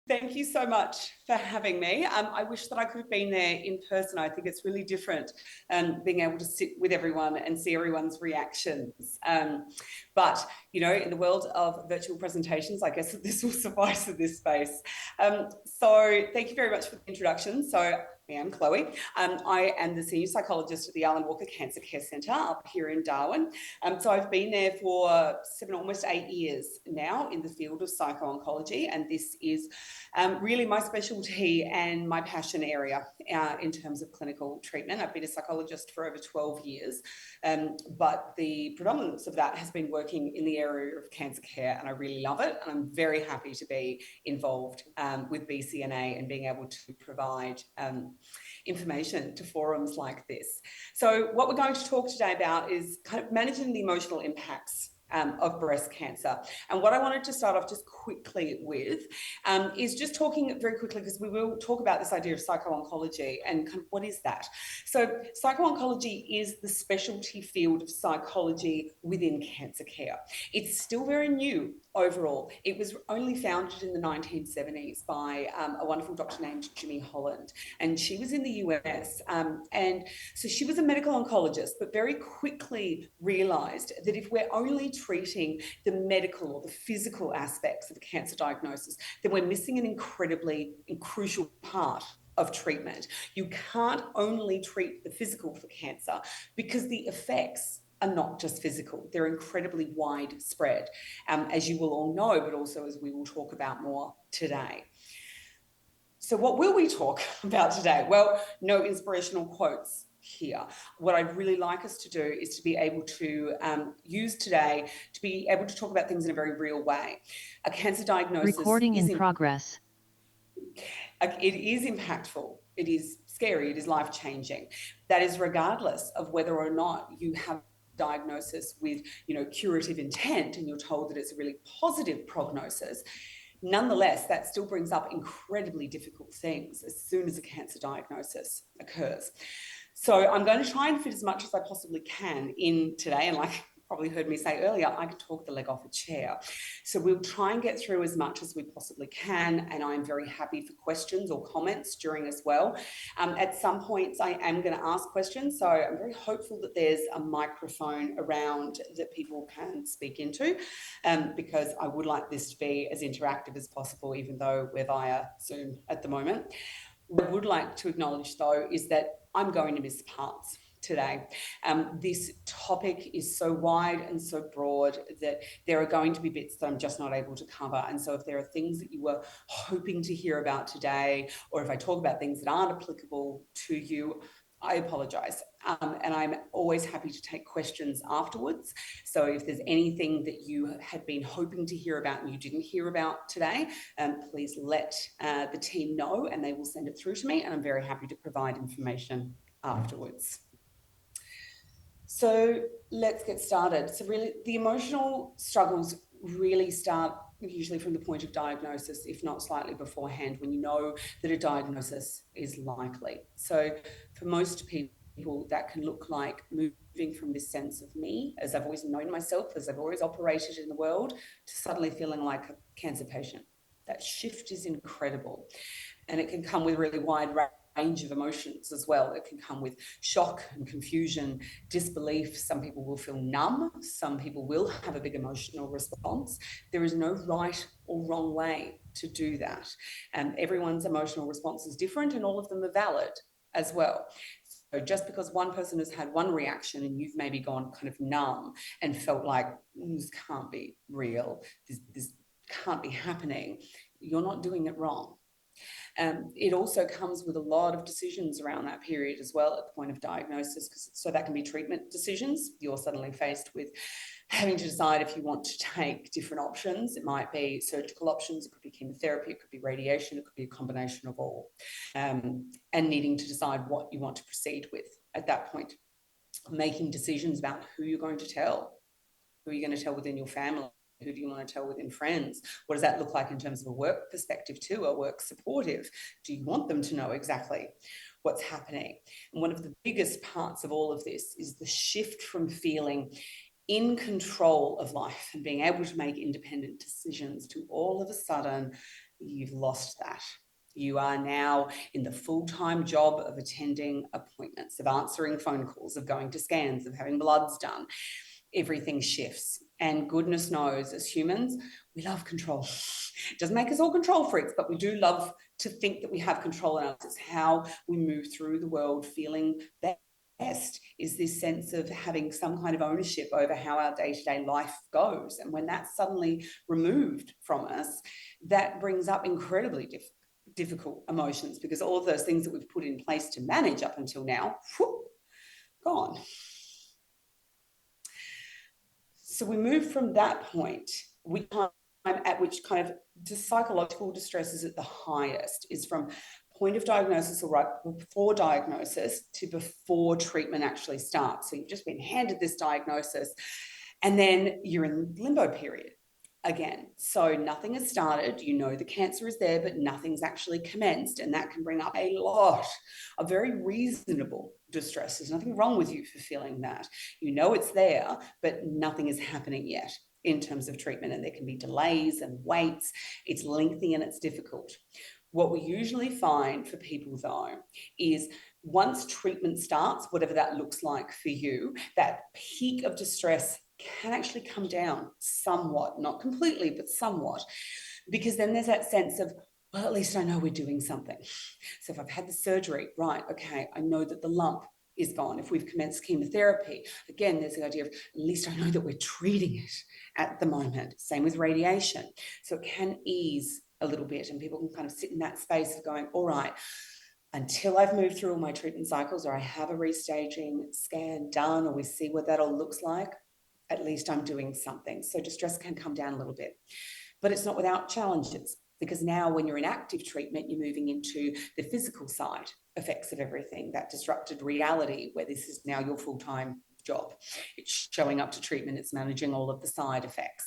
Thank you so much for having me. I wish that I could have been there in person. I think it's really different being able to sit with everyone and see everyone's reactions. But, you know, in the world of virtual presentations, I guess this will suffice in this space. So thank you very much for the introduction. So I am Chloe. I am the Senior Psychologist at the Alan Walker Cancer Care Centre up here in Darwin. So I've been there for almost 8 years now in the field of psycho-oncology, and this is really my specialty and my passion area in terms of clinical treatment. I've been a psychologist for over 12 years, but the predominance of that has been working in the area of cancer care, and I really love it. And I'm very happy to be involved with BCNA and being able to provide information to forums like this. So what we're going to talk today about is kind of managing the emotional impacts of breast cancer. And what I wanted to start off just quickly with is just talking very quickly, because we will talk about this idea of psycho-oncology and kind of what is that. So psycho-oncology is the specialty field of psychology within cancer care. It's still very new overall. It was only founded in the 1970s by a wonderful doctor named Jimmy Holland, and she was in the US. And so she was a medical oncologist, but very quickly realized that if we're only treating the medical or the physical aspects of the cancer diagnosis, then we're missing an incredibly crucial part of treatment. You can't only treat the physical for cancer because the effects are not just physical, they're incredibly widespread, as you will all know, but also as we will talk about more today. So what will we talk about today? Well, no inspirational quotes here. What I'd really like us to do is to be able to use today to be able to talk about things in a very real way. A cancer diagnosis Recording in progress. It is impactful. It is scary. It is life-changing. That is regardless of whether or not you have diagnosis with, curative intent and you're told that it's a really positive prognosis. Nonetheless, that still brings up incredibly difficult things as soon as a cancer diagnosis occurs. So I'm going to try and fit as much as I possibly can in today. And like you probably heard me say earlier, I could talk the leg off a chair. So we'll try and get through as much as we possibly can. And I'm very happy for questions or comments during as well. At some points, I am going to ask questions. So I'm very hopeful that there's a microphone around that people can speak into, because I would like this to be as interactive as possible, even though we're via Zoom at the moment. What I would like to acknowledge, though, is that I'm going to miss parts today. This topic is so wide and so broad that there are going to be bits that I'm just not able to cover. And so if there are things that you were hoping to hear about today, or if I talk about things that aren't applicable to you, I apologize. And I'm always happy to take questions afterwards. So if there's anything that you had been hoping to hear about and you didn't hear about today, please let the team know and they will send it through to me. And I'm very happy to provide information afterwards. So let's get started. So really, the emotional struggles really start usually from the point of diagnosis, if not slightly beforehand, when you know that a diagnosis is likely. So for most people, that can look like moving from this sense of me, as I've always known myself, as I've always operated in the world, to suddenly feeling like a cancer patient. That shift is incredible. And it can come with a really wide range of emotions as well. It can come with shock and confusion, disbelief. Some people will feel numb. Some people will have a big emotional response. There is no right or wrong way to do that. And everyone's emotional response is different, and all of them are valid as well. So just because one person has had one reaction and you've maybe gone kind of numb and felt like this can't be real, this can't be happening, you're not doing it wrong. It also comes with a lot of decisions around that period as well at the point of diagnosis. So that can be treatment decisions. You're suddenly faced with having to decide if you want to take different options. It might be surgical options, it could be chemotherapy, it could be radiation, it could be a combination of all, and needing to decide what you want to proceed with at that point. Making decisions about who you're going to tell, who are you going to tell within your family, who do you want to tell within friends? What does that look like in terms of a work perspective too, a work supportive? Do you want them to know exactly what's happening? And one of the biggest parts of all of this is the shift from feeling in control of life and being able to make independent decisions to all of a sudden you've lost that. You are now in the full-time job of attending appointments, of answering phone calls, of going to scans, of having bloods done. Everything shifts. And goodness knows, as humans, we love control. It doesn't make us all control freaks, but we do love to think that we have control in us. It's how we move through the world feeling best, is this sense of having some kind of ownership over how our day-to-day life goes. And when that's suddenly removed from us, that brings up incredibly difficult emotions, because all of those things that we've put in place to manage up until now, gone. So we move from that point, at which kind of the psychological distress is at the highest, is from point of diagnosis or right before diagnosis to before treatment actually starts. So you've just been handed this diagnosis and then you're in limbo period again. So nothing has started. You know the cancer is there, but nothing's actually commenced. And that can bring up a lot of very reasonable distress. There's nothing wrong with you for feeling that. You know it's there, but nothing is happening yet in terms of treatment. And there can be delays and waits. It's lengthy and it's difficult. What we usually find for people, though, is once treatment starts, whatever that looks like for you, that peak of distress can actually come down somewhat, not completely, but somewhat, because then there's that sense of, well, at least I know we're doing something. So if I've had the surgery, right, okay, I know that the lump is gone. If we've commenced chemotherapy, again, there's the idea of, at least I know that we're treating it at the moment. Same with radiation. So it can ease a little bit, and people can kind of sit in that space of going, all right, until I've moved through all my treatment cycles, or I have a restaging scan done, or we see what that all looks like, at least I'm doing something. So distress can come down a little bit, but it's not without challenges, because now when you're in active treatment, you're moving into the physical side effects of everything, that disrupted reality where this is now your full-time job. It's showing up to treatment, it's managing all of the side effects,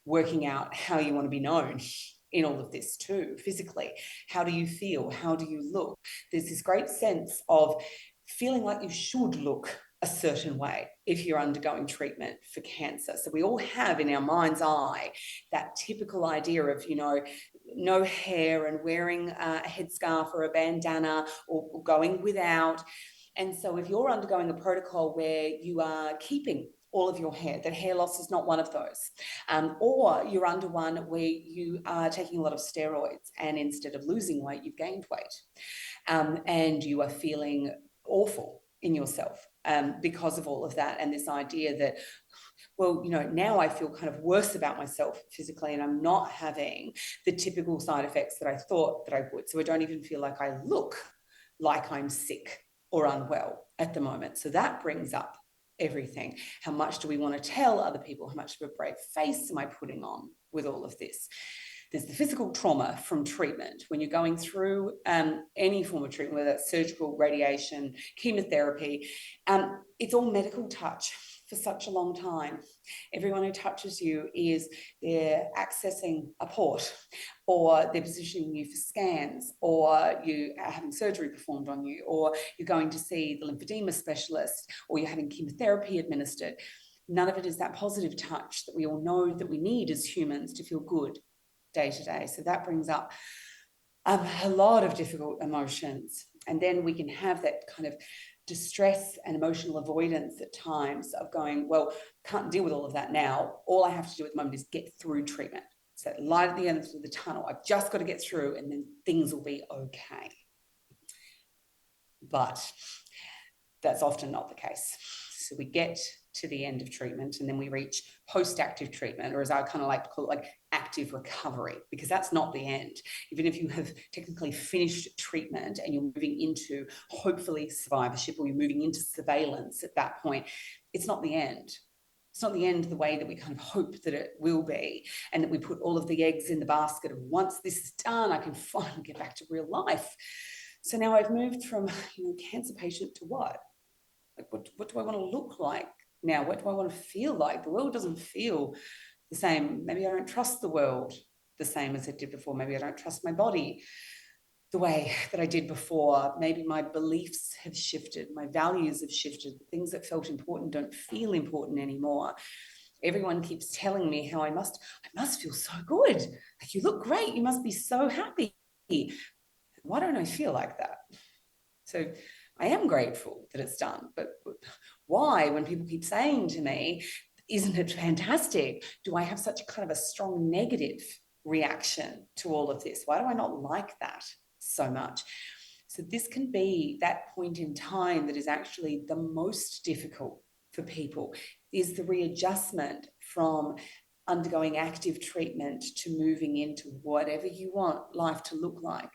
working out how you want to be known in all of this too, physically. How do you feel? How do you look? There's this great sense of feeling like you should look a certain way if you're undergoing treatment for cancer. So we all have in our mind's eye that typical idea of, you know, no hair and wearing a headscarf or a bandana, or going without. And so if you're undergoing a protocol where you are keeping all of your hair, that hair loss is not one of those, or you're under one where you are taking a lot of steroids and instead of losing weight, you've gained weight, and you are feeling awful in yourself because of all of that, and this idea that, well, you know, now I feel kind of worse about myself physically, and I'm not having the typical side effects that I thought that I would. So I don't even feel like I look like I'm sick or unwell at the moment. So that brings up everything. How much do we want to tell other people? How much of a brave face am I putting on with all of this? There's the physical trauma from treatment. When you're going through any form of treatment, whether that's surgical, radiation, chemotherapy, it's all medical touch for such a long time. Everyone who touches you is they're accessing a port, or they're positioning you for scans, or you are having surgery performed on you, or you're going to see the lymphedema specialist, or you're having chemotherapy administered. None of it is that positive touch that we all know that we need as humans to feel good day to day. So that brings up a lot of difficult emotions. And then we can have that kind of distress and emotional avoidance at times of going, well, can't deal with all of that now. All I have to do at the moment is get through treatment. So that light at the end of the tunnel, I've just got to get through and then things will be okay. But that's often not the case. So we get to the end of treatment and then we reach post-active treatment, or as I kind of like to call it, like active recovery, because that's not the end. Even if you have technically finished treatment and you're moving into hopefully survivorship, or you're moving into surveillance at that point, it's not the end. It's not the end the way that we kind of hope that it will be, and that we put all of the eggs in the basket of, once this is done, I can finally get back to real life. So now I've moved from, you know, cancer patient to what? Like, what do I want to look like now? What do I want to feel like? The world doesn't feel the same. Maybe I don't trust the world the same as it did before. Maybe I don't trust my body the way that I did before. Maybe my beliefs have shifted. My values have shifted. The things that felt important don't feel important anymore. everyone keeps telling me how I must feel so good. Like, you look great. You must be so happy. Why don't I feel like that? So I am grateful that it's done, but why, when people keep saying to me, isn't it fantastic, do I have such kind of a strong negative reaction to all of this? Why do I not like that so much? So this can be that point in time that is actually the most difficult for people, is the readjustment from undergoing active treatment to moving into whatever you want life to look like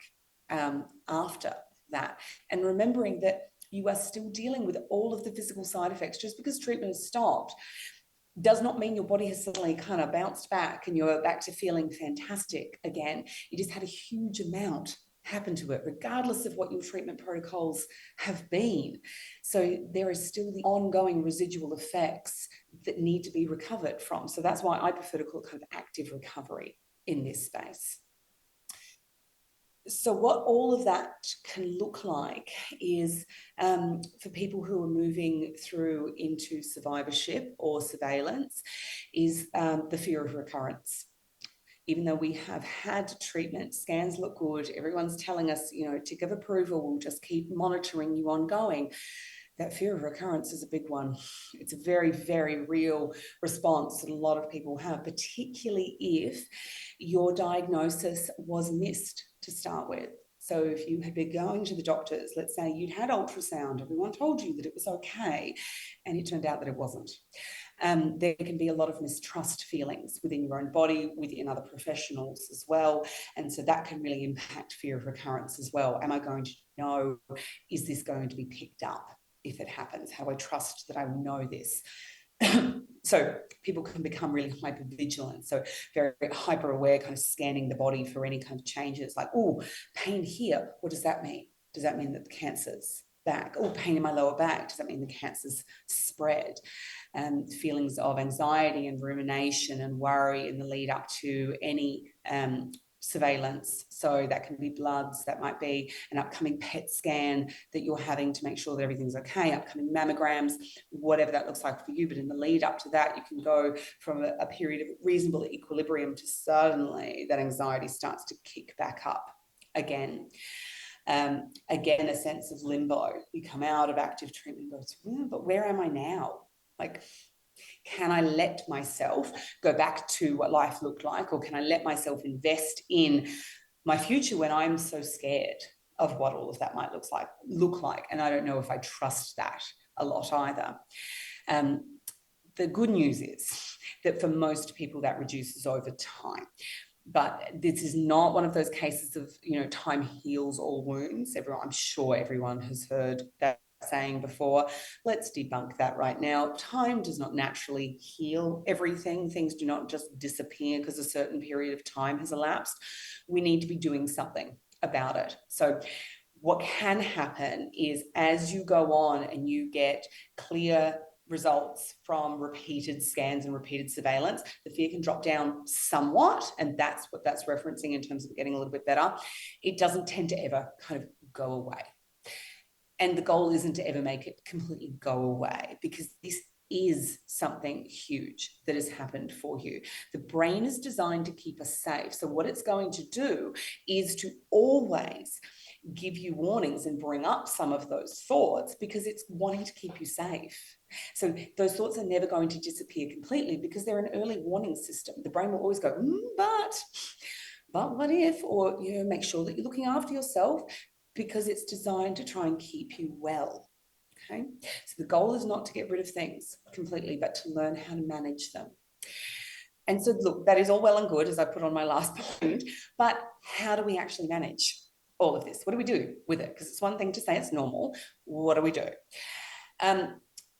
after that. And remembering that you are still dealing with all of the physical side effects. Just because treatment has stopped does not mean your body has suddenly kind of bounced back and you're back to feeling fantastic again. You just had a huge amount happen to it, regardless of what your treatment protocols have been. So there is still the ongoing residual effects that need to be recovered from. So that's why I prefer to call it kind of active recovery in this space. So what all of that can look like is, for people who are moving through into survivorship or surveillance, is the fear of recurrence. Even though we have had treatment, scans look good, everyone's telling us, tick of approval, we'll just keep monitoring you ongoing. That fear of recurrence is a big one. It's a very, very real response that a lot of people have, particularly if your diagnosis was missed to start with. So if you had been going to the doctors, let's say you'd had ultrasound, everyone told you that it was okay, and it turned out that it wasn't. There can be a lot of mistrust feelings within your own body, within other professionals as well. And so that can really impact fear of recurrence as well. Am I going to know, is this going to be picked up if it happens? How do I trust that I will know this? So people can become really hyper vigilant, so very hyper aware, kind of scanning the body for any kind of changes, like, oh, pain here, what does that mean? Does that mean that the cancer's back? Oh, pain in my lower back, does that mean the cancer's spread? Feelings of anxiety and rumination and worry in the lead up to any surveillance. So that can be bloods, that might be an upcoming PET scan that you're having to make sure that everything's okay, upcoming mammograms, whatever that looks like for you. But in the lead up to that, you can go from a period of reasonable equilibrium to suddenly that anxiety starts to kick back up again. Again, a sense of limbo. You come out of active treatment and go, but where am I now? Like, can I let myself go back to what life looked like, or can I let myself invest in my future when I'm so scared of what all of that might look like? And I don't know if I trust that a lot either. The good news is that for most people that reduces over time. But this is not one of those cases of, time heals all wounds. I'm sure everyone has heard that saying before. Let's debunk that right now. Time does not naturally heal everything. Things do not just disappear because a certain period of time has elapsed. We need to be doing something about it. So what can happen is, as you go on and you get clear results from repeated scans and repeated surveillance, the fear can drop down somewhat, and that's what that's referencing in terms of getting a little bit better. It doesn't tend to ever kind of go away. And the goal isn't to ever make it completely go away, because this is something huge that has happened for you. The brain is designed to keep us safe. So what it's going to do is to always give you warnings and bring up some of those thoughts, because it's wanting to keep you safe. So those thoughts are never going to disappear completely, because they're an early warning system. The brain will always go, but what if, or make sure that you're looking after yourself, because it's designed to try and keep you well. Okay, so the goal is not to get rid of things completely, but to learn how to manage them. And so, look, that is all well and good, as I put on my last point, but how do we actually manage all of this? What do we do with it? Because it's one thing to say it's normal. What do we do?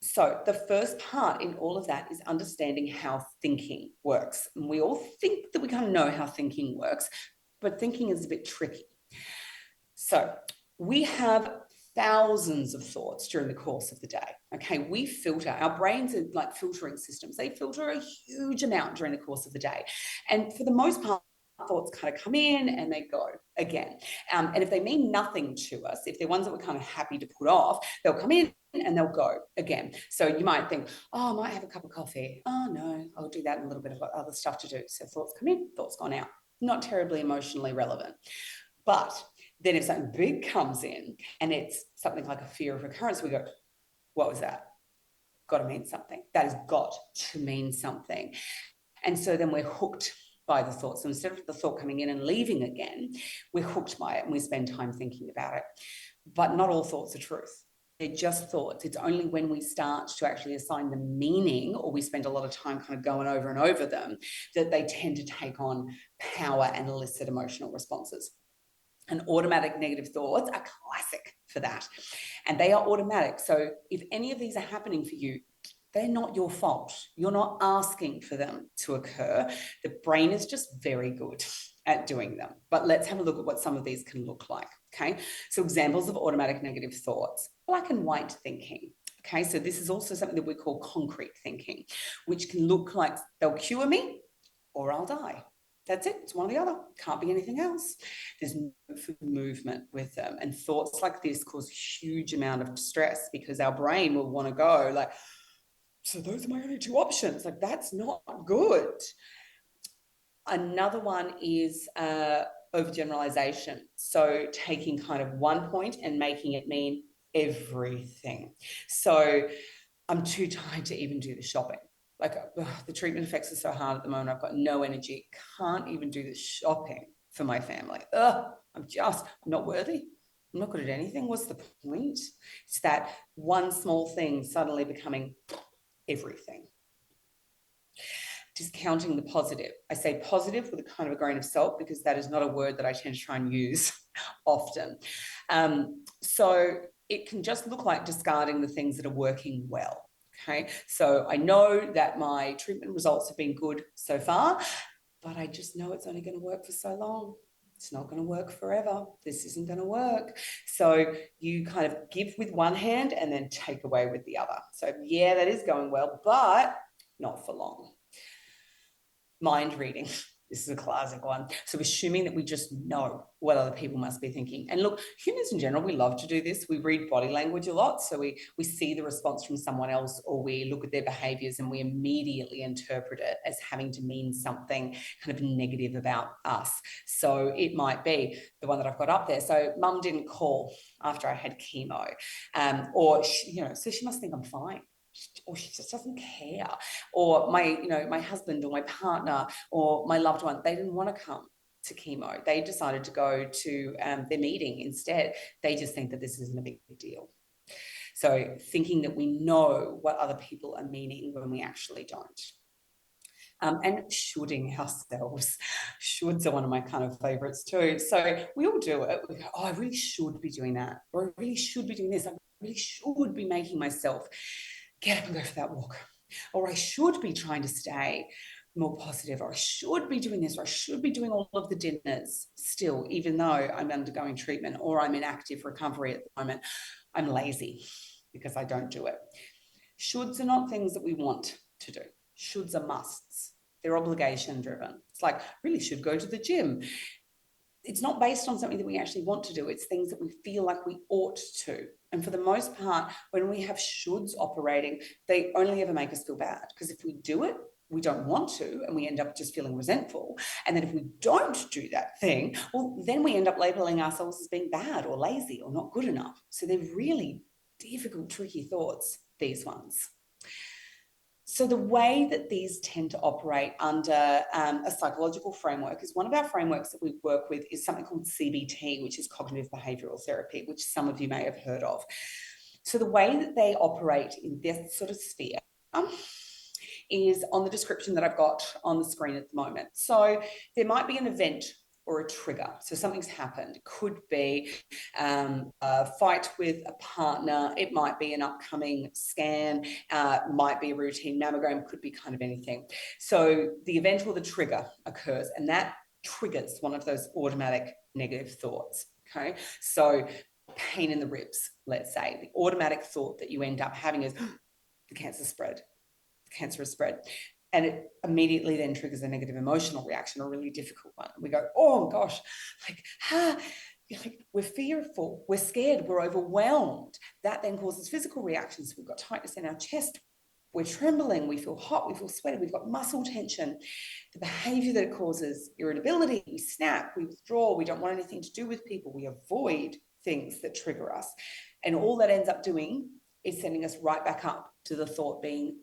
So the first part in all of that is understanding how thinking works. And we all think that we kind of know how thinking works, but thinking is a bit tricky. So we have thousands of thoughts during the course of the day. Okay, we filter, our brains are like filtering systems. They filter a huge amount during the course of the day. And for the most part, thoughts kind of come in and they go again. And if they mean nothing to us, if they're ones that we're kind of happy to put off, they'll come in and they'll go again. So you might think, oh, I might have a cup of coffee. Oh, no, I'll do that and a little bit of other stuff to do. So thoughts come in, thoughts gone out. Not terribly emotionally relevant. But then if something big comes in and it's something like a fear of recurrence, we go, what was that? Got to mean something. That has got to mean something. And so then we're hooked by the thought. So instead of the thought coming in and leaving again, we're hooked by it and we spend time thinking about it. But not all thoughts are truth. They're just thoughts. It's only when we start to actually assign them meaning, or we spend a lot of time kind of going over and over them, that they tend to take on power and elicit emotional responses. And automatic negative thoughts are classic for that. And they are automatic. So if any of these are happening for you, they're not your fault. You're not asking for them to occur. The brain is just very good at doing them. But let's have a look at what some of these can look like. Okay. So examples of automatic negative thoughts: black and white thinking. Okay. So this is also something that we call concrete thinking, which can look like they'll cure me or I'll die. That's it. It's one or the other. Can't be anything else. There's no movement with them. And thoughts like this cause a huge amount of stress because our brain will want to go like, so those are my only two options. Like, that's not good. Another one is overgeneralization. So taking kind of one point and making it mean everything. So I'm too tired to even do the shopping. Like, the treatment effects are so hard at the moment. I've got no energy. Can't even do the shopping for my family. I'm not worthy. I'm not good at anything. What's the point? It's that one small thing suddenly becoming everything. Discounting the positive. I say positive with a kind of a grain of salt because that is not a word that I tend to try and use often. So it can just look like discarding the things that are working well. Okay, so I know that my treatment results have been good so far, but I just know it's only going to work for so long. It's not going to work forever. This isn't going to work. So you kind of give with one hand and then take away with the other. So yeah, that is going well, but not for long. Mind reading. This is a classic one. So assuming that we just know what other people must be thinking. And look, humans in general, we love to do this. We read body language a lot. So we see the response from someone else, or we look at their behaviors and we immediately interpret it as having to mean something kind of negative about us. So it might be the one that I've got up there. So mum didn't call after I had chemo, or so she must think I'm fine. Or she just doesn't care. Or my husband or my partner or my loved one, they didn't want to come to chemo. They decided to go to their meeting instead. They just think that this isn't a big deal. So thinking that we know what other people are meaning when we actually don't. And shoulding ourselves. Shoulds are one of my kind of favorites too. So we all do it. We go, oh, I really should be doing that. Or I really should be doing this. I really should be making myself get up and go for that walk. Or I should be trying to stay more positive. Or I should be doing this. Or I should be doing all of the dinners still, even though I'm undergoing treatment or I'm in active recovery at the moment. I'm lazy because I don't do it. Shoulds are not things that we want to do. Shoulds are musts. They're obligation driven. It's like, really should go to the gym. It's not based on something that we actually want to do. It's things that we feel like we ought to. And for the most part, when we have shoulds operating, they only ever make us feel bad. Because if we do it, we don't want to, and we end up just feeling resentful. And then if we don't do that thing, well, then we end up labeling ourselves as being bad or lazy or not good enough. So they're really difficult, tricky thoughts, these ones. So the way that these tend to operate under a psychological framework is one of our frameworks that we work with is something called CBT, which is cognitive behavioural therapy, which some of you may have heard of. So the way that they operate in this sort of sphere is on the description that I've got on the screen at the moment. So there might be an event or a trigger. So something's happened. It could be a fight with a partner. It might be an upcoming scan. Might be a routine mammogram. Could be kind of anything. So the event or the trigger occurs, and that triggers one of those automatic negative thoughts. Okay. So pain in the ribs, let's say. The automatic thought that you end up having is the cancer spread. The cancer has spread. And it immediately then triggers a negative emotional reaction, a really difficult one. We go, oh gosh, like we're fearful, we're scared, we're overwhelmed. That then causes physical reactions. We've got tightness in our chest, we're trembling, we feel hot, we feel sweaty, we've got muscle tension. The behavior that it causes, irritability, we snap, we withdraw, we don't want anything to do with people, we avoid things that trigger us. And all that ends up doing is sending us right back up to the thought being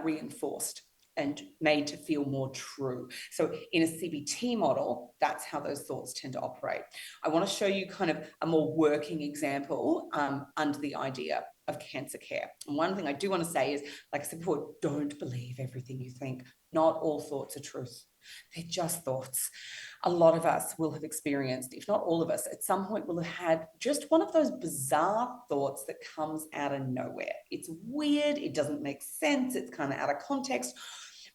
reinforced and made to feel more true. So in a CBT model, that's how those thoughts tend to operate. I want to show you kind of a more working example under the idea of cancer care. And one thing I do want to say is, like I said before, don't believe everything you think. Not all thoughts are truth. They're just thoughts. A lot of us will have experienced, if not all of us, at some point will have had just one of those bizarre thoughts that comes out of nowhere. It's weird, it doesn't make sense, it's kind of out of context,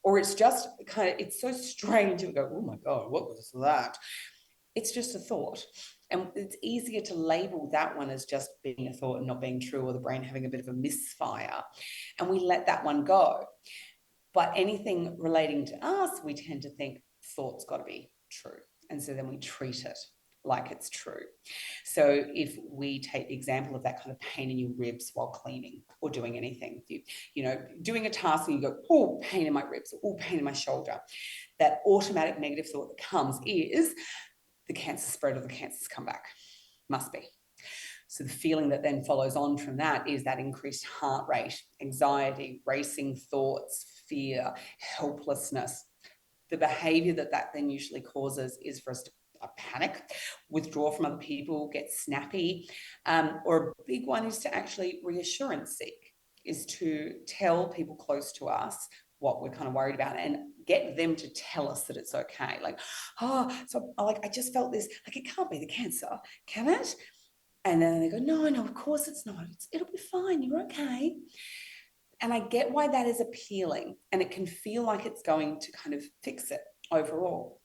or it's just kind of, it's so strange, you go, oh my God, what was that? It's just a thought. And it's easier to label that one as just being a thought and not being true, or the brain having a bit of a misfire. And we let that one go. But anything relating to us, we tend to think thought's got to be true. And so then we treat it like it's true. So if we take the example of that kind of pain in your ribs while cleaning or doing anything, you know, doing a task and you go, oh, pain in my ribs, oh, pain in my shoulder, that automatic negative thought that comes is the cancer spread or the cancer's come back. Must be. So the feeling that then follows on from that is that increased heart rate, anxiety, racing thoughts, fear, helplessness. The behavior that then usually causes is for us to panic, withdraw from other people, get snappy, or a big one is to actually reassurance seek, is to tell people close to us what we're kind of worried about and get them to tell us that it's okay. Like, oh, so like I just felt this, like it can't be the cancer, can it? And then they go, no, of course it's not. It'll be fine. You're okay. And I get why that is appealing. And it can feel like it's going to kind of fix it overall.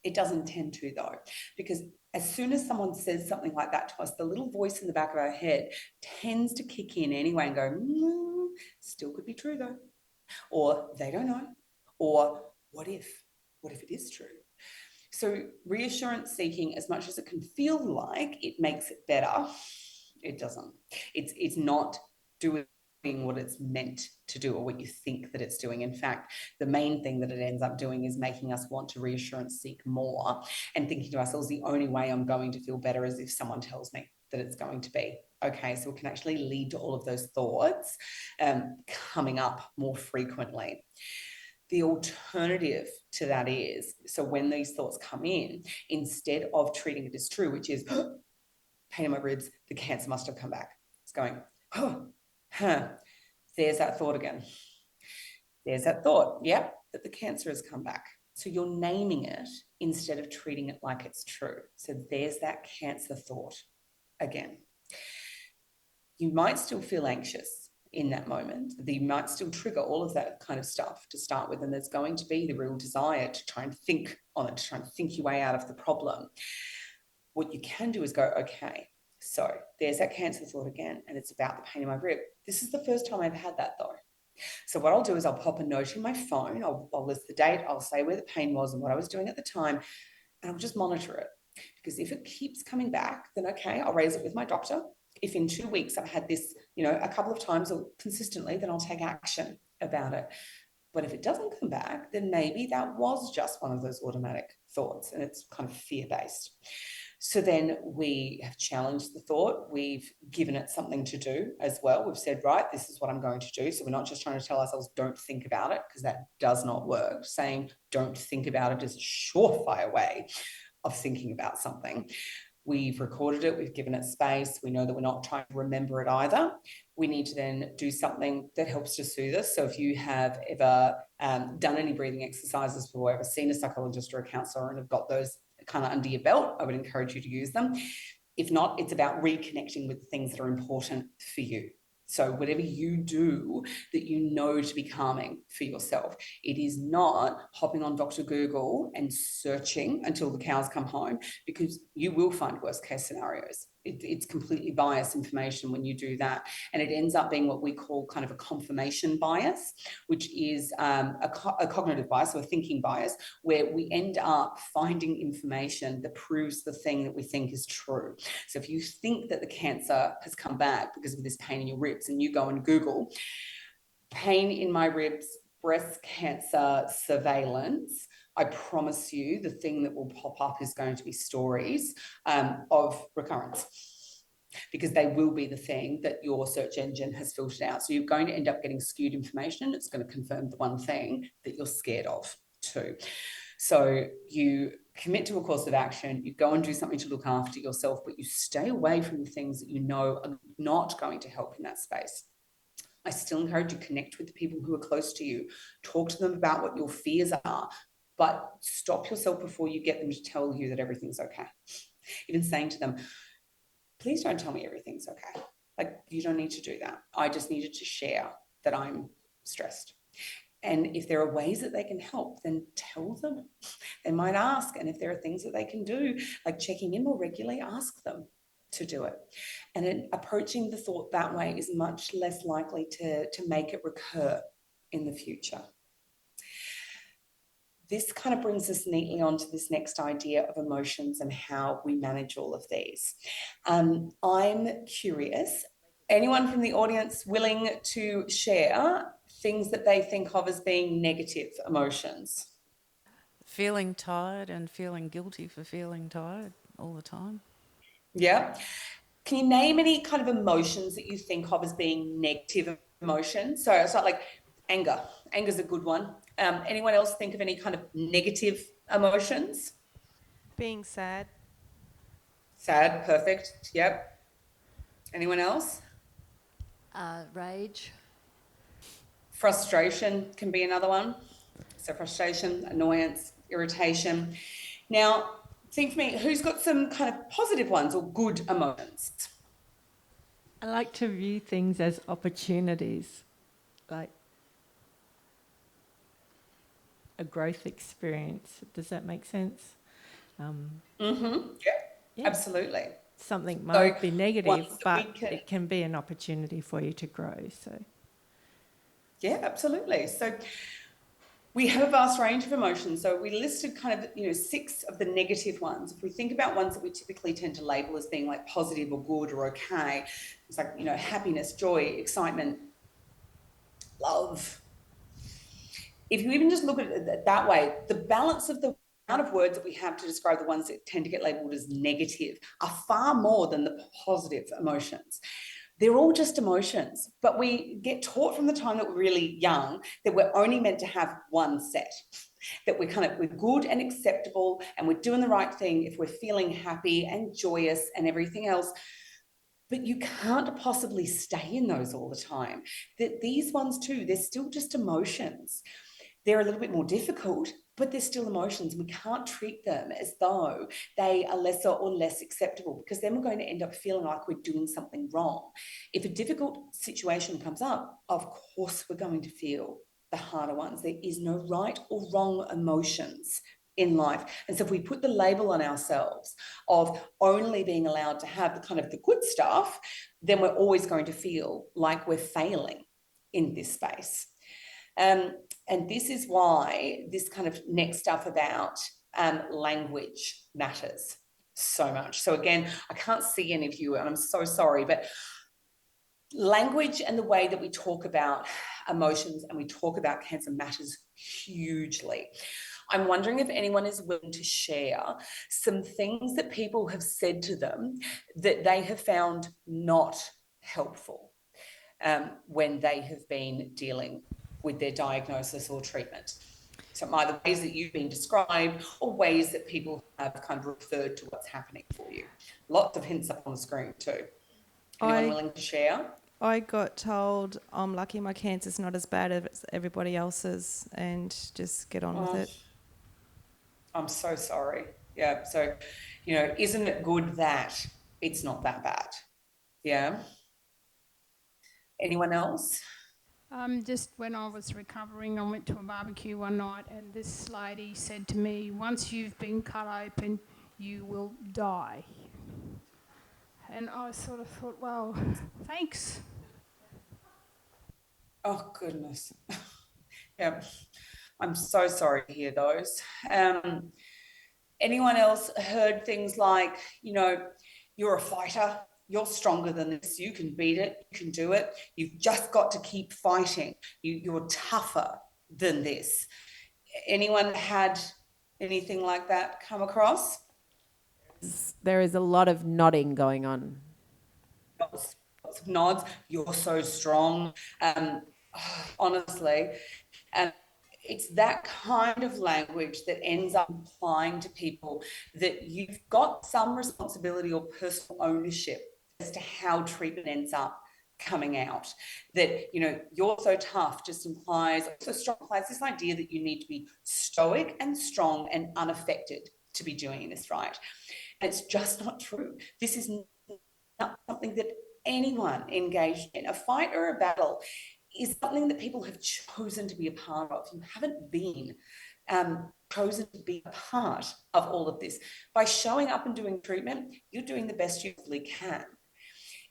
It doesn't tend to, though, because as soon as someone says something like that to us, the little voice in the back of our head tends to kick in anyway and go, still could be true, though. Or they don't know. Or what if it is true? So reassurance seeking, as much as it can feel like it makes it better, it doesn't. It's not doing what it's meant to do or what you think that it's doing. In fact, the main thing that it ends up doing is making us want to reassurance seek more and thinking to ourselves, the only way I'm going to feel better is if someone tells me that it's going to be. Okay, so it can actually lead to all of those thoughts coming up more frequently. The alternative to that is, so when these thoughts come in, instead of treating it as true, which is pain in my ribs, the cancer must have come back. It's going, there's that thought again. There's that thought, that the cancer has come back. So you're naming it instead of treating it like it's true. So there's that cancer thought again. You might still feel anxious in that moment. You might still trigger all of that kind of stuff to start with, and there's going to be the real desire to try and think on it, to try and think your way out of the problem. What you can do is go, okay, so there's that cancer thought again, and it's about the pain in my rib. This is the first time I've had that, though. So what I'll do is I'll pop a note in my phone, I'll list the date, I'll say where the pain was and what I was doing at the time, and I'll just monitor it. Because if it keeps coming back, then okay, I'll raise it with my doctor. If in 2 weeks I've had this, a couple of times or consistently, then I'll take action about it. But if it doesn't come back, then maybe that was just one of those automatic thoughts and it's kind of fear-based. So then we have challenged the thought. We've given it something to do as well. We've said, right, this is what I'm going to do. So we're not just trying to tell ourselves, don't think about it, because that does not work. Saying don't think about it is a surefire way of thinking about something. We've recorded it, we've given it space. We know that we're not trying to remember it either. We need to then do something that helps to soothe us. So if you have ever done any breathing exercises before, ever seen a psychologist or a counselor and have got those kind of under your belt, I would encourage you to use them. If not, it's about reconnecting with the things that are important for you. So whatever you do that you know to be calming for yourself, it is not hopping on Dr. Google and searching until the cows come home, because you will find worst case scenarios. It's completely biased information when you do that. And it ends up being what we call kind of a confirmation bias, which is a cognitive bias or a thinking bias, where we end up finding information that proves the thing that we think is true. So if you think that the cancer has come back because of this pain in your ribs, and you go and Google pain in my ribs, breast cancer surveillance, I promise you the thing that will pop up is going to be stories of recurrence, because they will be the thing that your search engine has filtered out. So you're going to end up getting skewed information. It's going to confirm the one thing that you're scared of too. So you commit to a course of action, you go and do something to look after yourself, but you stay away from the things that you know are not going to help in that space. I still encourage you to connect with the people who are close to you. Talk to them about what your fears are, but stop yourself before you get them to tell you that everything's okay. Even saying to them, please don't tell me everything's okay. Like, you don't need to do that. I just needed to share that I'm stressed. And if there are ways that they can help, then tell them. They might ask. And if there are things that they can do, like checking in more regularly, ask them to do it. And then approaching the thought that way is much less likely to make it recur in the future. This kind of brings us neatly onto this next idea of emotions and how we manage all of these. I'm curious, anyone from the audience willing to share things that they think of as being negative emotions? Feeling tired and feeling guilty for feeling tired all the time. Yeah. Can you name any kind of emotions that you think of as being negative emotions? So it's not like anger. Anger's a good one. Anyone else think of any kind of negative emotions? Being sad. Sad, perfect. Yep. Anyone else? Rage. Frustration can be another one. So frustration, annoyance, irritation. Now, think for me, who's got some kind of positive ones or good emotions? I like to view things as opportunities, like a growth experience. Does that make sense? Yeah, absolutely. Something might be negative, but it can be an opportunity for you to grow. So, yeah, absolutely. So we have a vast range of emotions. So we listed kind of, 6 of the negative ones. If we think about ones that we typically tend to label as being like positive or good or okay, it's like, happiness, joy, excitement, love. If you even just look at it that way, the balance of the amount of words that we have to describe the ones that tend to get labeled as negative are far more than the positive emotions. They're all just emotions, but we get taught from the time that we're really young that we're only meant to have one set, that we're good and acceptable and we're doing the right thing if we're feeling happy and joyous and everything else. But you can't possibly stay in those all the time. These ones too, they're still just emotions. They're a little bit more difficult, but they're still emotions. We can't treat them as though they are lesser or less acceptable, because then we're going to end up feeling like we're doing something wrong. If a difficult situation comes up, of course we're going to feel the harder ones. There is no right or wrong emotions in life. And so if we put the label on ourselves of only being allowed to have the kind of the good stuff, then we're always going to feel like we're failing in this space. And this is why this kind of next stuff about language matters so much. So again, I can't see any of you, and I'm so sorry, but language and the way that we talk about emotions and we talk about cancer matters hugely. I'm wondering if anyone is willing to share some things that people have said to them that they have found not helpful when they have been dealing with their diagnosis or treatment. So either ways that you've been described or ways that people have kind of referred to what's happening for you. Lots of hints up on the screen too. Anyone willing to share? I got told I'm lucky my cancer's not as bad as everybody else's, and just get on with it. I'm so sorry. Yeah. So, isn't it good that it's not that bad? Yeah. Anyone else? Just when I was recovering, I went to a barbecue one night, and this lady said to me, once you've been cut open, you will die. And I sort of thought, well, thanks. Oh, goodness. Yeah, I'm so sorry to hear those. Anyone else heard things like, you're a fighter, you're stronger than this, you can beat it, you can do it, you've just got to keep fighting, you're tougher than this? Anyone had anything like that come across? There is a lot of nodding going on. Lots of nods. You're so strong. Honestly, it's that kind of language that ends up implying to people that you've got some responsibility or personal ownership as to how treatment ends up coming out. That, you're so tough just implies, also strong implies this idea that you need to be stoic and strong and unaffected to be doing this right. And it's just not true. This is not something that anyone engaged in. A fight or a battle is something that people have chosen to be a part of. You haven't been chosen to be a part of all of this. By showing up and doing treatment, you're doing the best you really can.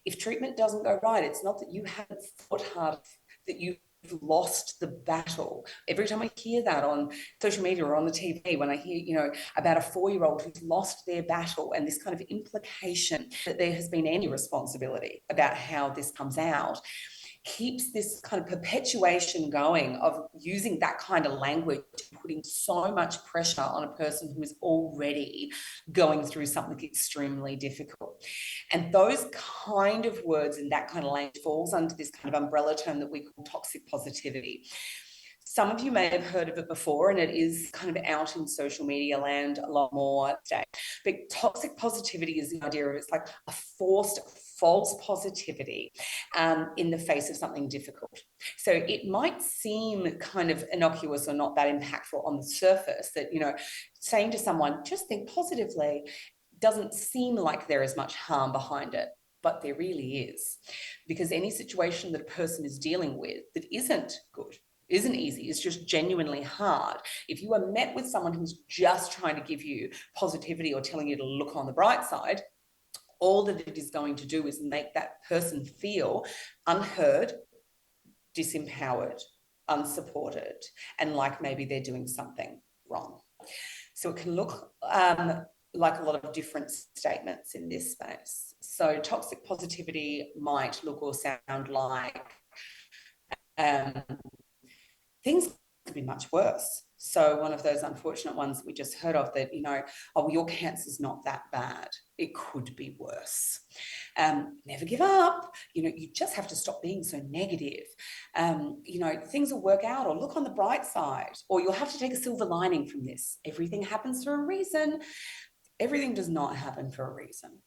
If treatment doesn't go right, it's not that you haven't fought hard, that you've lost the battle. Every time I hear that on social media or on the TV, when I hear, about a 4-year-old who's lost their battle and this kind of implication that there has been any responsibility about how this comes out, keeps this kind of perpetuation going of using that kind of language, putting so much pressure on a person who is already going through something extremely difficult. And those kind of words and that kind of language falls under this kind of umbrella term that we call toxic positivity. Some of you may have heard of it before, and it is kind of out in social media land a lot more today. But toxic positivity is the idea of it's like a forced, false positivity in the face of something difficult. So it might seem kind of innocuous or not that impactful on the surface that, saying to someone, just think positively, doesn't seem like there is much harm behind it. But there really is. Because any situation that a person is dealing with that isn't good, isn't easy, it's just genuinely hard. If you are met with someone who's just trying to give you positivity or telling you to look on the bright side, all that it is going to do is make that person feel unheard, disempowered, unsupported, and like maybe they're doing something wrong. So it can look like a lot of different statements in this space. So toxic positivity might look or sound like things could be much worse. So one of those unfortunate ones we just heard of that, your cancer's not that bad. It could be worse. Never give up. You just have to stop being so negative. Things will work out, or look on the bright side, or you'll have to take a silver lining from this. Everything happens for a reason. Everything does not happen for a reason.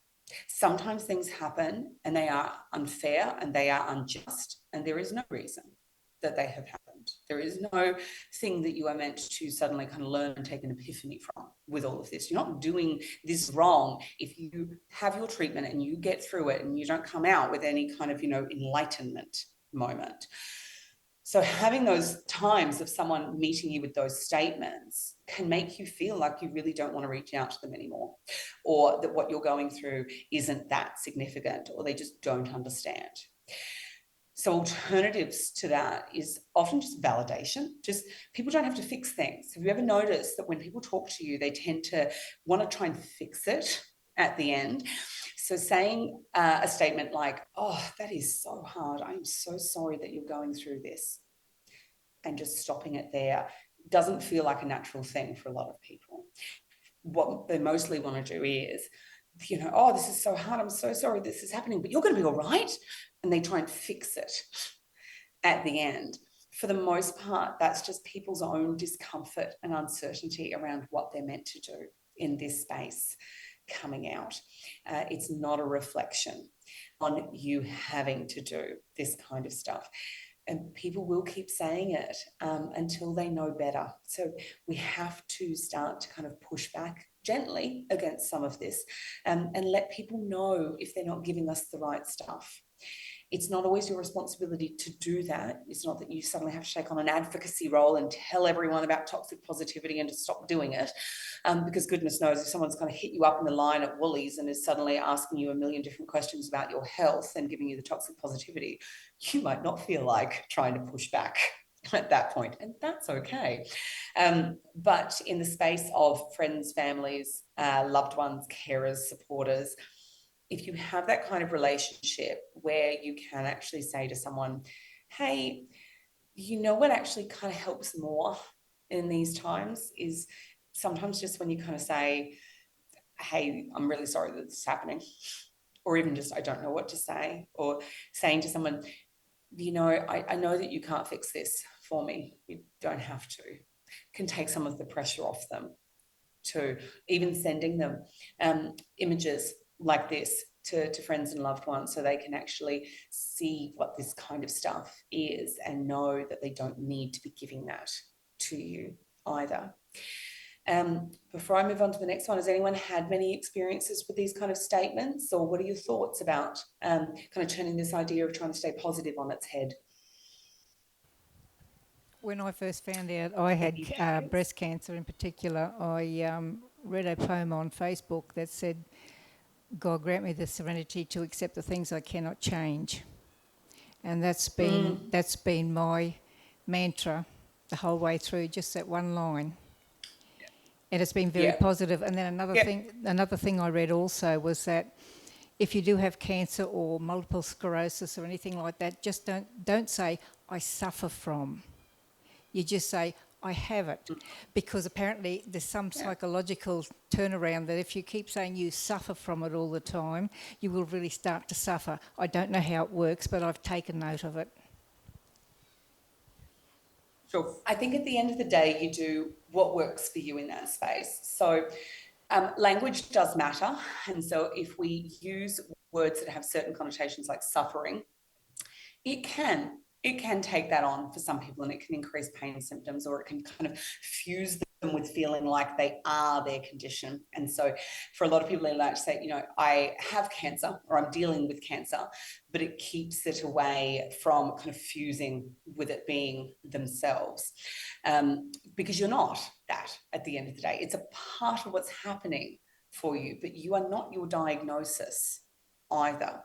Sometimes things happen and they are unfair and they are unjust, and there is no reason that they have happened. There is no thing that you are meant to suddenly kind of learn and take an epiphany from with all of this. You're not doing this wrong if you have your treatment and you get through it and you don't come out with any kind of, enlightenment moment. So having those times of someone meeting you with those statements can make you feel like you really don't want to reach out to them anymore, or that what you're going through isn't that significant, or they just don't understand. So alternatives to that is often just validation. Just people don't have to fix things. Have you ever noticed that when people talk to you, they tend to want to try and fix it at the end? So saying a statement like, oh, that is so hard. I'm so sorry that you're going through this. And just stopping it there doesn't feel like a natural thing for a lot of people. What they mostly want to do is, oh, this is so hard. I'm so sorry this is happening, but you're going to be all right. And they try and fix it at the end. For the most part, that's just people's own discomfort and uncertainty around what they're meant to do in this space coming out. It's not a reflection on you having to do this kind of stuff. And people will keep saying it until they know better. So we have to start to kind of push back gently against some of this and let people know if they're not giving us the right stuff. It's not always your responsibility to do that. It's not that you suddenly have to take on an advocacy role and tell everyone about toxic positivity and to stop doing it. Because goodness knows, if someone's going to hit you up in the line at Woolies and is suddenly asking you a million different questions about your health and giving you the toxic positivity, you might not feel like trying to push back at that point, and that's okay. But in the space of friends, families, loved ones, carers, supporters, if you have that kind of relationship where you can actually say to someone, hey, you know what actually kind of helps more in these times is sometimes just when you kind of say, hey, I'm really sorry that this is happening, or even just, I don't know what to say, or saying to someone, you know, I know that you can't fix this for me. You don't have to. Can take some of the pressure off them too. Even sending them images like this to friends and loved ones so they can actually see what this kind of stuff is and know that they don't need to be giving that to you either. Before I move on to the next one, has anyone had many experiences with these kind of statements, or what are your thoughts about kind of turning this idea of trying to stay positive on its head? When I first found out I had breast cancer in particular, I read a poem on Facebook that said, God grant me the serenity to accept the things I cannot change. And that's been my mantra the whole way through, just that one line. And it's been very positive. And then another thing I read also was that if you do have cancer or multiple sclerosis or anything like that, just don't say, I suffer from. You just say, I have it. Because apparently there's some psychological turnaround that if you keep saying you suffer from it all the time, you will really start to suffer. I don't know how it works, but I've taken note of it. Sure. I think at the end of the day, you do what works for you in that space. So language does matter. And so if we use words that have certain connotations like suffering, it can take that on for some people, and it can increase pain symptoms, or it can kind of fuse them with feeling like they are their condition. And so for a lot of people, they like to say, you know, I have cancer or I'm dealing with cancer, but it keeps it away from kind of fusing with it being themselves. Because you're not that at the end of the day. It's a part of what's happening for you, but you are not your diagnosis either.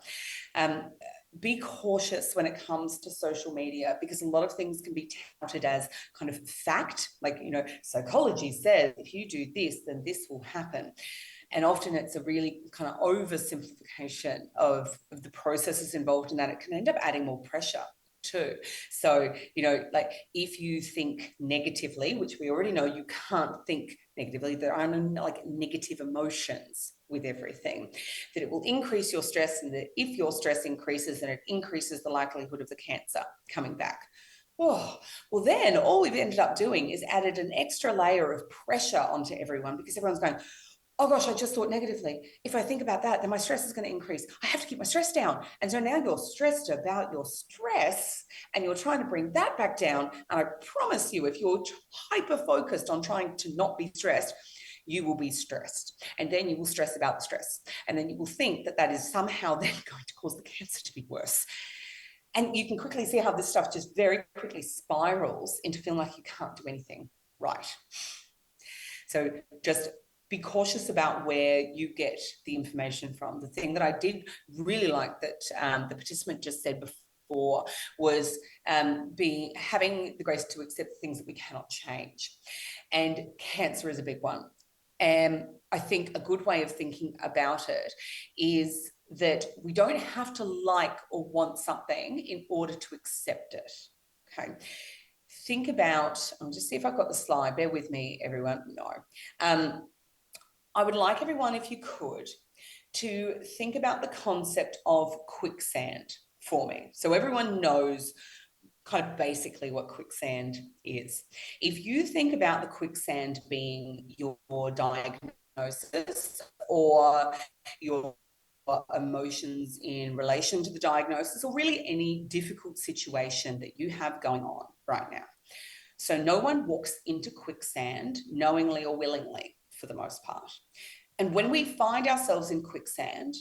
Be cautious when it comes to social media, because a lot of things can be touted as kind of fact, like, you know, psychology says if you do this, then this will happen. And often it's a really kind of oversimplification of the processes involved in that. It can end up adding more pressure too. So, you know, like if you think negatively, which we already know you can't think negatively, there are no like negative emotions with everything, that it will increase your stress, and that if your stress increases, then it increases the likelihood of the cancer coming back. Oh, well, then all we've ended up doing is added an extra layer of pressure onto everyone, because everyone's going, oh gosh, I just thought negatively. If I think about that, then my stress is going to increase. I have to keep my stress down. And so now you're stressed about your stress and you're trying to bring that back down. And I promise you, if you're hyper-focused on trying to not be stressed, you will be stressed. And then you will stress about the stress. And then you will think that that is somehow then going to cause the cancer to be worse. And you can quickly see how this stuff just very quickly spirals into feeling like you can't do anything right. So just be cautious about where you get the information from. The thing that I did really like that the participant just said before was having the grace to accept things that we cannot change. And cancer is a big one. And I think a good way of thinking about it is that we don't have to like or want something in order to accept it. Okay. Think about, I'll just see if I've got the slide. Bear with me, everyone. No. I would like everyone, if you could, to think about the concept of quicksand for me. So everyone knows kind of basically what quicksand is. If you think about the quicksand being your diagnosis or your emotions in relation to the diagnosis, or really any difficult situation that you have going on right now. So no one walks into quicksand knowingly or willingly, for the most part. And when we find ourselves in quicksand,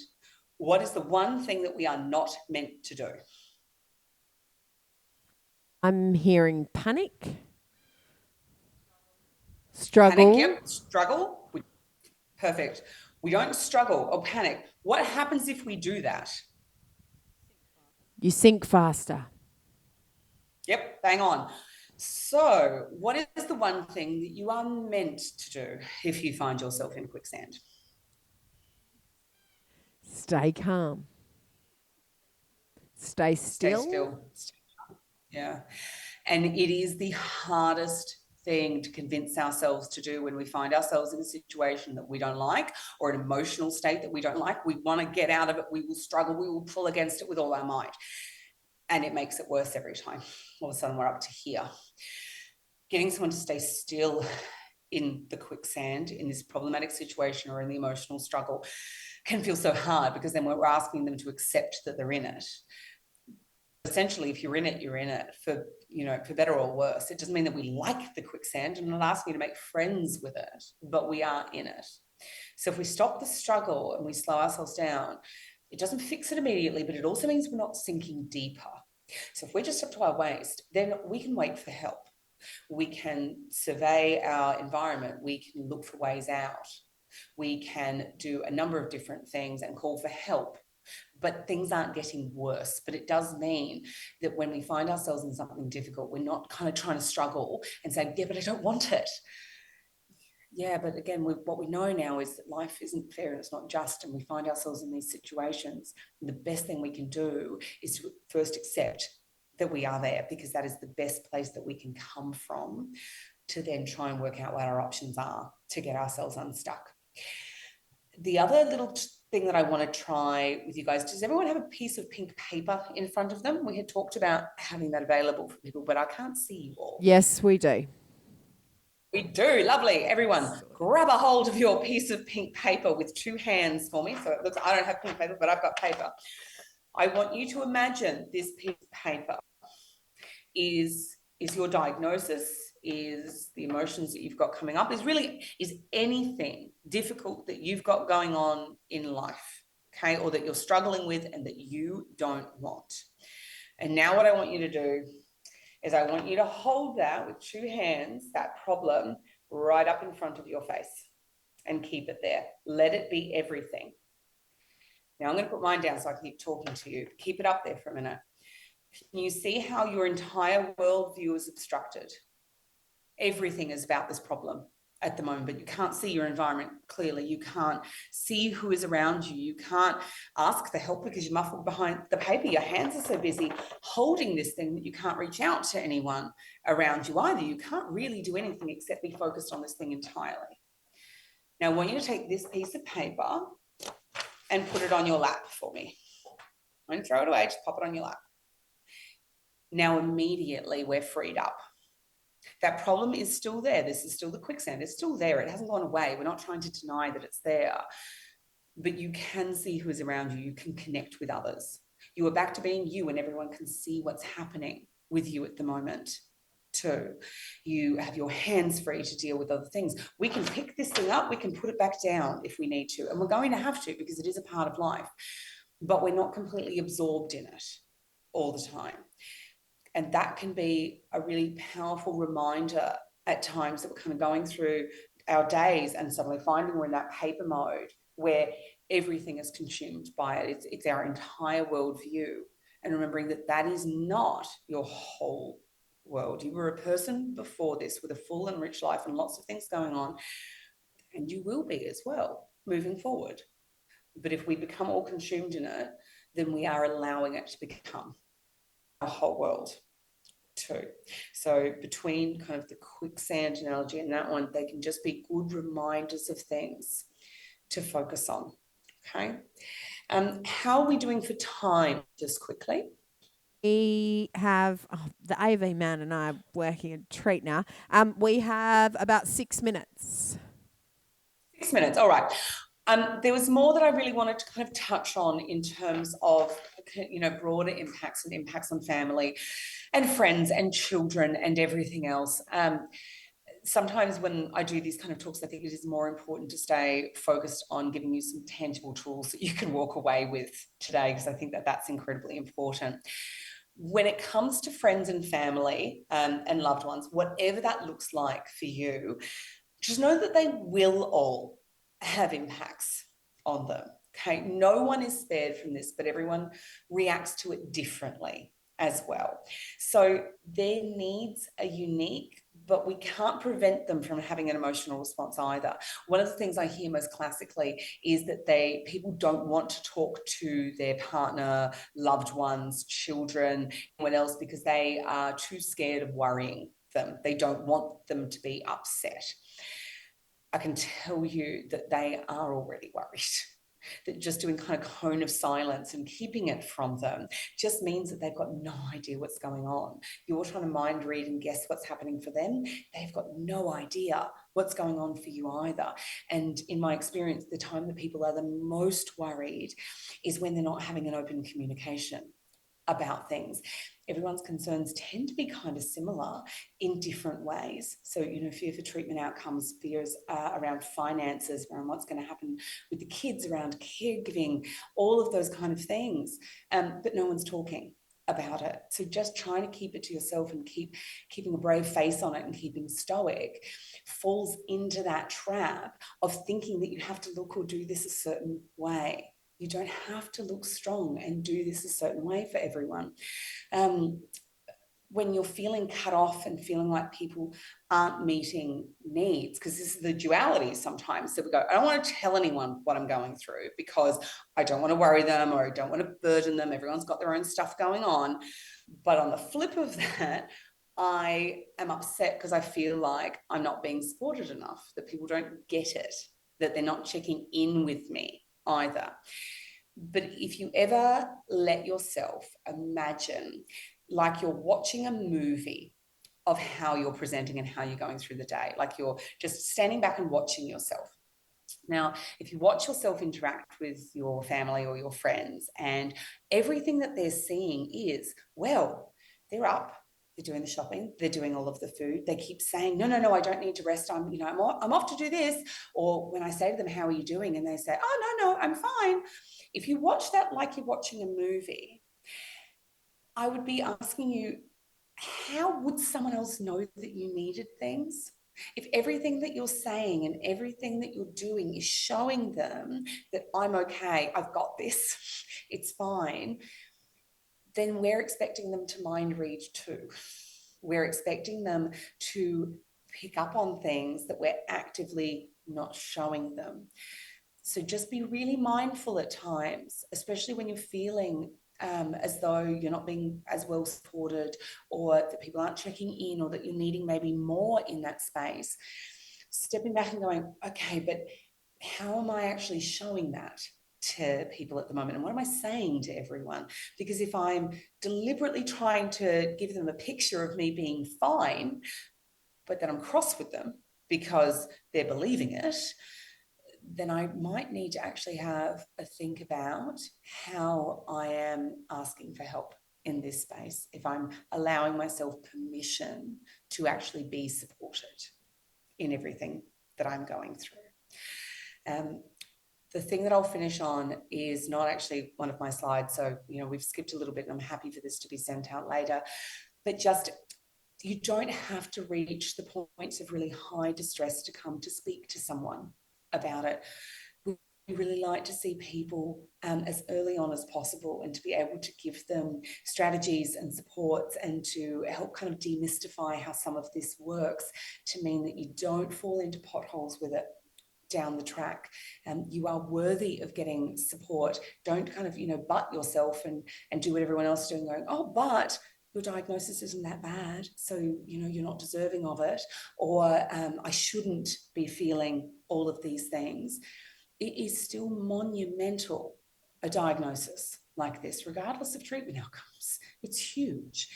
what is the one thing that we are not meant to do? I'm hearing panic, struggle. Panic, yep. Struggle. Perfect. We don't struggle or panic. What happens if we do that? You sink faster. Yep, bang on. So, what is the one thing that you are meant to do if you find yourself in quicksand? Stay calm. Stay still. Stay still. Yeah. And it is the hardest thing to convince ourselves to do when we find ourselves in a situation that we don't like or an emotional state that we don't like. We want to get out of it. We will struggle. We will pull against it with all our might. And it makes it worse every time. All of a sudden, we're up to here. Getting someone to stay still in the quicksand, in this problematic situation or in the emotional struggle can feel so hard, because then we're asking them to accept that they're in it. Essentially, if you're in it, you're in it, for better or worse. It doesn't mean that we like the quicksand. I'm not asking you to make friends with it, but we are in it. So if we stop the struggle and we slow ourselves down, it doesn't fix it immediately, but it also means we're not sinking deeper. So if we're just up to our waist, then we can wait for help. We can survey our environment. We can look for ways out. We can do a number of different things and call for help. But things aren't getting worse. But it does mean that when we find ourselves in something difficult, we're not kind of trying to struggle and say, yeah, but I don't want it. Yeah, but again, what we know now is that life isn't fair and it's not just, and we find ourselves in these situations. And the best thing we can do is to first accept that we are there, because that is the best place that we can come from, to then try and work out what our options are to get ourselves unstuck. The other little thing that I want to try with you guys, does everyone have a piece of pink paper in front of them? We had talked about having that available for people, but I can't see you all. Yes, we do. We do. Lovely. Everyone, grab a hold of your piece of pink paper with two hands for me. So it looks, I don't have pink paper, but I've got paper. I want you to imagine this piece of paper is your diagnosis, is the emotions that you've got coming up, is anything difficult that you've got going on in life, okay, or that you're struggling with and that you don't want. And now what I want you to do is I want you to hold that with two hands, that problem, right up in front of your face, and keep it there. Let it be everything. Now I'm going to put mine down so I can keep talking to you. Keep it up there for a minute. Can you see how your entire worldview is obstructed? Everything is about this problem at the moment, but you can't see your environment clearly. You can't see who is around you. You can't ask for help because you're muffled behind the paper. Your hands are so busy holding this thing that you can't reach out to anyone around you either. You can't really do anything except be focused on this thing entirely. Now, I want you to take this piece of paper and put it on your lap for me. Don't throw it away, just pop it on your lap. Now, immediately we're freed up. That problem is still there. This is still the quicksand. It's still there. It hasn't gone away. We're not trying to deny that it's there. But you can see who is around you. You can connect with others. You are back to being you, and everyone can see what's happening with you at the moment too. You have your hands free to deal with other things. We can pick this thing up. We can put it back down if we need to. And we're going to have to, because it is a part of life. But we're not completely absorbed in it all the time. And that can be a really powerful reminder at times that we're kind of going through our days and suddenly finding we're in that paper mode where everything is consumed by it. It's our entire worldview. And remembering that that is not your whole world. You were a person before this with a full and rich life and lots of things going on. And you will be as well moving forward. But if we become all consumed in it, then we are allowing it to become our whole world too. So between kind of the quicksand analogy and that one, they can just be good reminders of things to focus on. Okay. How are we doing for time, just quickly? We have the AV man and I are working a treat now. We have about 6 minutes. 6 minutes. All right. There was more that I really wanted to kind of touch on in terms of, broader impacts and impacts on family and friends and children and everything else. Sometimes when I do these kind of talks, I think it is more important to stay focused on giving you some tangible tools that you can walk away with today, because I think that that's incredibly important. When it comes to friends and family and loved ones, whatever that looks like for you, just know that they will all have impacts on them. Okay, no one is spared from this, but everyone reacts to it differently as well. So their needs are unique, but we can't prevent them from having an emotional response either. One of the things I hear most classically is that people don't want to talk to their partner, loved ones, children, anyone else, because they are too scared of worrying them. They don't want them to be upset. I can tell you that they are already worried. That just doing kind of cone of silence and keeping it from them just means that they've got no idea what's going on. You're trying to mind read and guess what's happening for them. They've got no idea what's going on for you either. And in my experience, the time that people are the most worried is when they're not having an open communication about things. Everyone's concerns tend to be kind of similar in different ways. So, fear for treatment outcomes, fears around finances, around what's going to happen with the kids, around caregiving, all of those kind of things. But no one's talking about it. So just trying to keep it to yourself and keeping a brave face on it and keeping stoic falls into that trap of thinking that you have to look or do this a certain way. You don't have to look strong and do this a certain way for everyone. When you're feeling cut off and feeling like people aren't meeting needs, because this is the duality sometimes. So we go, I don't want to tell anyone what I'm going through because I don't want to worry them or I don't want to burden them. Everyone's got their own stuff going on. But on the flip of that, I am upset because I feel like I'm not being supported enough, that people don't get it, that they're not checking in with me either. But if you ever let yourself imagine like you're watching a movie of how you're presenting and how you're going through the day, like you're just standing back and watching yourself. Now, if you watch yourself interact with your family or your friends and everything that they're seeing is, well, they're up, they're doing the shopping, they're doing all of the food, they keep saying, no, I don't need to rest, I'm off to do this. Or when I say to them, how are you doing? And they say, oh, no, I'm fine. If you watch that like you're watching a movie, I would be asking you, how would someone else know that you needed things? If everything that you're saying and everything that you're doing is showing them that I'm okay, I've got this, it's fine, then we're expecting them to mind read too. We're expecting them to pick up on things that we're actively not showing them. So just be really mindful at times, especially when you're feeling as though you're not being as well supported or that people aren't checking in or that you're needing maybe more in that space. Stepping back and going, okay, but how am I actually showing that to people at the moment? And what am I saying to everyone? Because if I'm deliberately trying to give them a picture of me being fine, but then I'm cross with them because they're believing it, then I might need to actually have a think about how I am asking for help in this space, if I'm allowing myself permission to actually be supported in everything that I'm going through. The thing that I'll finish on is not actually one of my slides. So, we've skipped a little bit and I'm happy for this to be sent out later, but just, you don't have to reach the points of really high distress to come to speak to someone about it. We really like to see people as early on as possible and to be able to give them strategies and supports and to help kind of demystify how some of this works, to mean that you don't fall into potholes with it down the track. You are worthy of getting support. Don't kind of, butt yourself and do what everyone else is doing, going, oh, but your diagnosis isn't that bad, so you're not deserving of it, or I shouldn't be feeling all of these things. It is still monumental, a diagnosis like this, regardless of treatment outcomes. It's huge.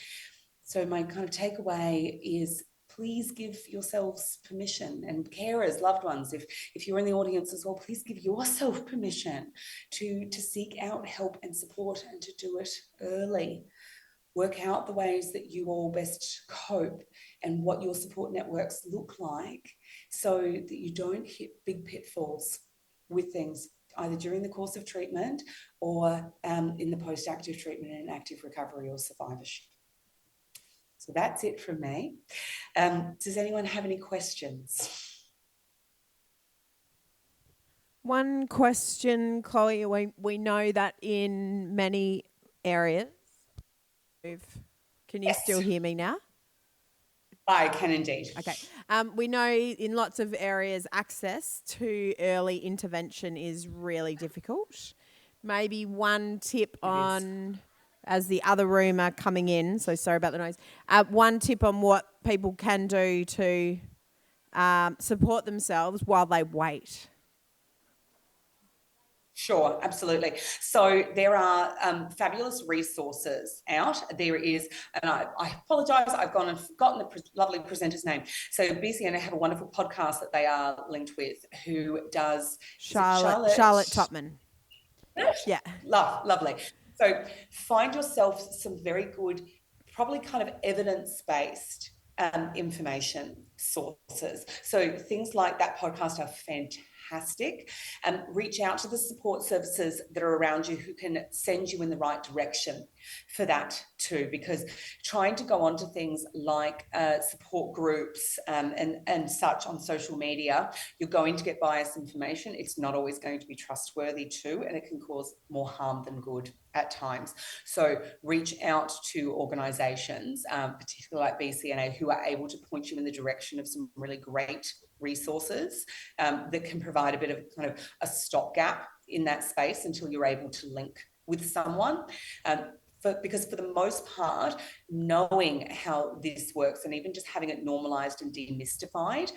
So my kind of takeaway is, please give yourselves permission, and carers, loved ones, if you're in the audience as well, please give yourself permission to seek out help and support and to do it early. Work out the ways that you all best cope and what your support networks look like, so that you don't hit big pitfalls with things either during the course of treatment or in the post-active treatment and active recovery or survivorship. So that's it from me. Does anyone have any questions? One question, Chloe. We know that in many areas. Can you still hear me now? I can indeed. Okay. We know in lots of areas access to early intervention is really difficult. Maybe one tip on, as the other room are coming in, so sorry about the noise, one tip on what people can do to support themselves while they wait. Sure, absolutely. So there are fabulous resources out. There is, and I apologise, I've gone and forgotten the lovely presenter's name. So BCN have a wonderful podcast that they are linked with, who does Charlotte Topman. Yeah. Lovely. So find yourself some very good, probably kind of evidence-based information sources. So things like that podcast are fantastic. Reach out to the support services that are around you who can send you in the right direction for that too, because trying to go on to things like support groups and such on social media, you're going to get biased information. It's not always going to be trustworthy too, and it can cause more harm than good at times. So reach out to organisations, particularly like BCNA, who are able to point you in the direction of some really great resources that can provide a bit of kind of a stopgap in that space until you're able to link with someone. Because for the most part, knowing how this works and even just having it normalised and demystified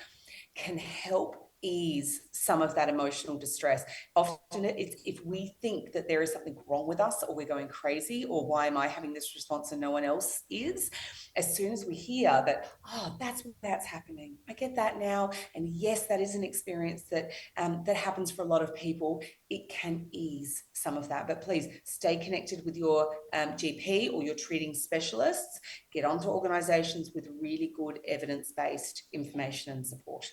can help ease some of that emotional distress. Often it's if we think that there is something wrong with us, or we're going crazy, or why am I having this response and no one else is, as soon as we hear that, oh, that's happening, I get that now, and yes, that is an experience that that happens for a lot of people, it can ease some of that. But please stay connected with your GP or your treating specialists. Get onto organisations with really good evidence-based information and support.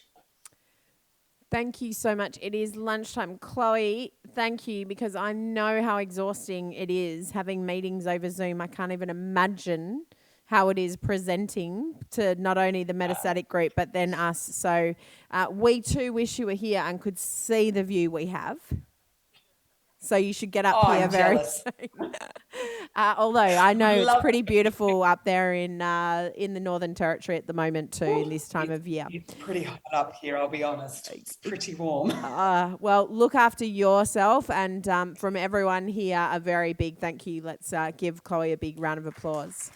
Thank you so much. It is lunchtime. Chloe, thank you, because I know how exhausting it is having meetings over Zoom. I can't even imagine how it is presenting to not only the metastatic group, but then us. So we too wish you were here and could see the view we have. So you should get up here very soon. Although I know it's pretty beautiful up there in the Northern Territory at the moment too, in this time of year. It's pretty hot up here, I'll be honest. It's pretty warm. Well, look after yourself, and from everyone here, a very big thank you. Let's give Chloe a big round of applause.